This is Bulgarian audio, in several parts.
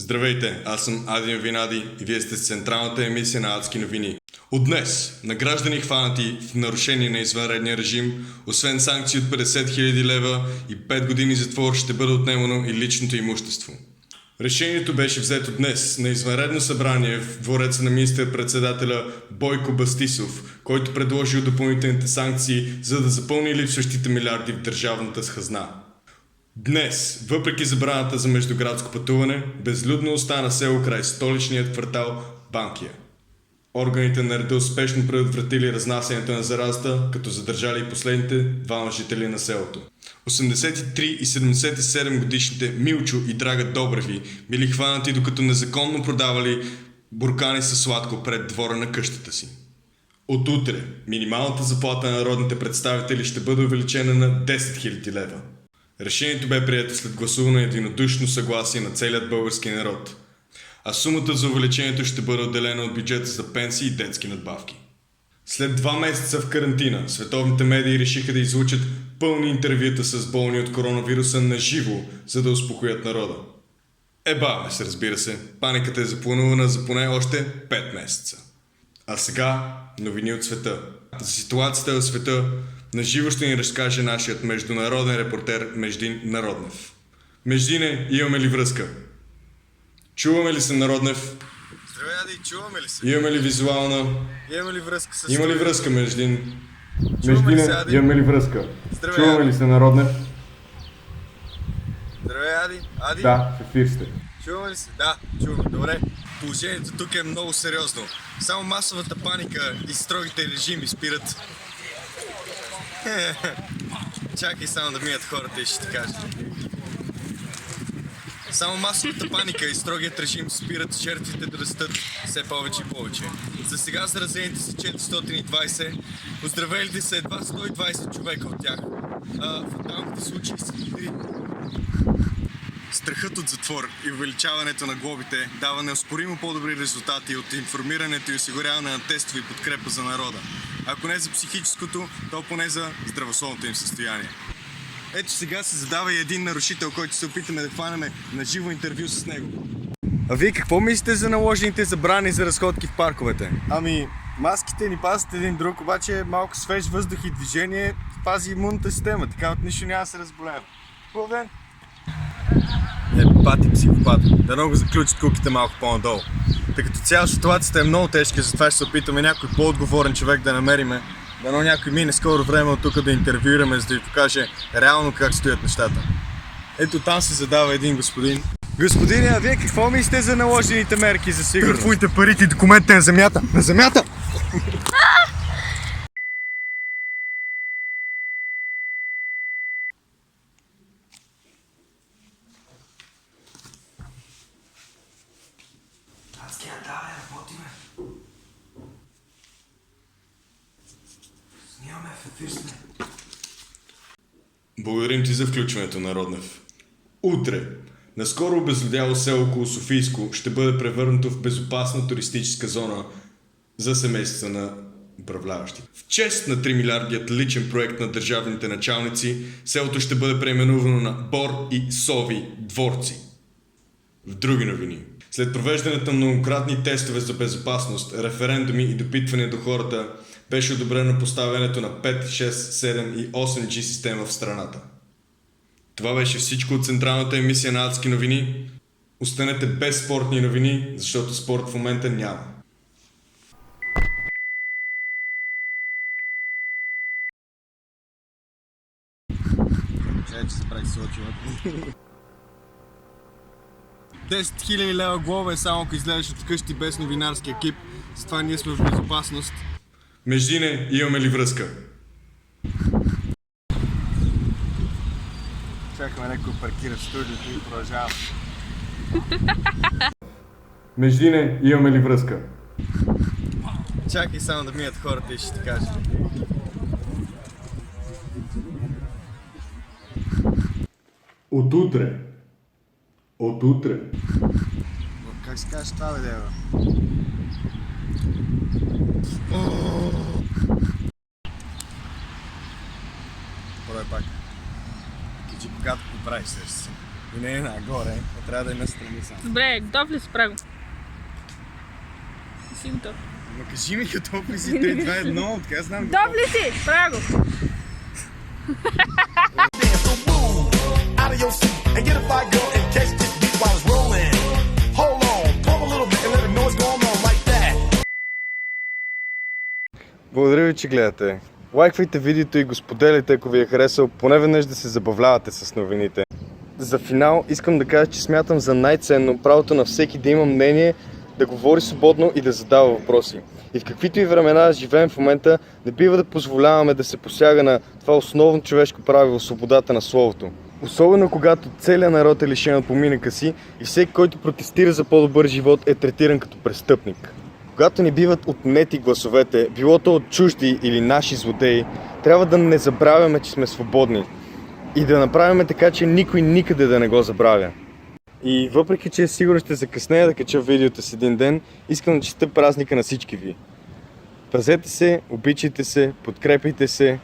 Здравейте, аз съм Адин Винади и вие сте с централната емисия на Адски новини. От днес на граждани хванати в нарушение на извънредния режим, освен санкции от 50 000 лева и 5 години затвор, ще бъде отнемано и личното имущество. Решението беше взето днес на извънредно събрание в двореца на министър-председателя Бойко Бастисов, който предложил допълнителните санкции, за да запълни липсващите милиарди в държавната хазна. Днес, въпреки забраната за междуградско пътуване, безлюдно остана село край столичният квартал Банкия. Органите на реда успешно предотвратили разнасянето на заразата, като задържали и последните двама жители на селото. 83 и 77 годишните Милчо и Драга Добреви били хванати, докато незаконно продавали буркани със сладко пред двора на къщата си. От утре минималната заплата на народните представители ще бъде увеличена на 10 000 лева. Решението бе прието след гласуване единодушно съгласие на целият български народ, а сумата за увеличението ще бъде отделена от бюджета за пенсии и детски надбавки. След 2 месеца в карантина, световните медии решиха да излучат пълни интервюта с болни от коронавируса на живо, за да успокоят народа. Баве се, разбира се, паниката е запланувана за поне още 5 месеца. А сега новини от света. За ситуацията в света на живо ще ни разкаже нашият международен репортер Междин Народнев. Междине, имаме ли връзка? Чуваме ли се, Народнев? Здравей, Ади, чуваме ли се? Имаме ли визуална? Имаме ли връзка с... Има ли връзка, Междин? Чуваме ли се, Междине, Ади? имаме ли връзка? Здравей, Чуваме Ади. ли се, Народнев? Здравей, Ади. Ади? Да, в ефир сте. Чуваме ли се? Да, чуваме. Добре. Положението тук е много сериозно. Само масовата паника и строгите режими спират... Чакай само да минат хората и ще ти кажа. Само масовата паника и строгият режим спират жертвите да растат все повече и повече. За сега заразените са 420, оздравелите са едва 120 човека от тях. Фаталните случаи са 3. Страхът от затвор и увеличаването на глобите дава неоспоримо по-добри резултати от информирането и осигуряване на тестове и подкрепа за народа. Ако не за психическото, то поне за здравословното им състояние. Ето сега се задава и един нарушител, който се опитаме да хванем на живо интервю с него. А вие какво мислите за наложените забрани за разходки в парковете? Ами, маските ни пазят един друг, обаче малко свеж въздух и движение пази имунната система, така от нищо няма да се разболеем. Хубав ден! Пати психопат. Дано го заключат куките малко по-надолу. Тъй като цяла ситуацията е много тежка, затова ще се опитаме някой по-отговорен човек да намериме. Дано някой мине скоро време от тук да интервюираме, за да ви покаже реално как стоят нещата. Ето там се задава един господин. Господине, а вие какво мислите за наложените мерки за сигурност? Търфуйте парите и документите на земята! На земята! Благодарим ти за включването, Народнев. Утре, наскоро обезлюдяло село около Софийско ще бъде превърнато в безопасна туристическа зона за семейства на управляващи. В чест на 3 милиардият личен проект на държавните началници, селото ще бъде преименувано на Бор и Сови дворци. В други новини. След провеждането на многократни тестове за безопасност, референдуми и допитвания до хората, беше одобрено поставянето на 5, 6, 7 и 8G система в страната. Това беше всичко от централната емисия на Адски новини. Останете без спортни новини, защото спорт в момента няма. Чай, че се прави сочи. 10 000 лева глоба е само ако излезеш от къщи без новинарски екип. С това ние сме в безопасност. Междине, имаме ли връзка? Чакаме някой паркира в студиото и продължавам. Междине, имаме ли връзка? Чакай само да минат хората и ще ти кажа. От утре. От утре. Как се казва това, бе, дева? Пробай пак. Кажи когато го правиш, се. И не е нагоре, а трябва да е настрани само. Добре, готов ли си, праго? Си готов. Ма кажи ми готов ли си? 3, 2, 1, така знам. Готов ли си, праго? Dance so move out of your seat and get a fire girl and catch this beat while it's rolling. Hold on, pump a little bit and let them know what's going on like that. Благодаря ви, че гледате. Лайквайте видеото и го споделяйте, ако ви е харесал, поне веднъж да се забавлявате с новините. За финал искам да кажа, че смятам за най-ценно правото на всеки да има мнение, да говори свободно и да задава въпроси. И в каквито и времена живеем в момента, не бива да позволяваме да се посяга на това основно човешко правило, свободата на словото. Особено когато целият народ е лишен от поминъка си и всеки, който протестира за по-добър живот, е третиран като престъпник. Когато ни биват отнети гласовете, било то от чужди или наши злодеи, трябва да не забравяме, че сме свободни и да направим така, че никой никъде да не го забравя. И въпреки, че сигурно ще закъснея да кача видеото с един ден, искам да честя празника на всички ви. Пазете се, обичайте се, подкрепяйте се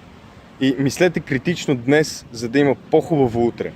и мислете критично днес, за да има по-хубаво утре.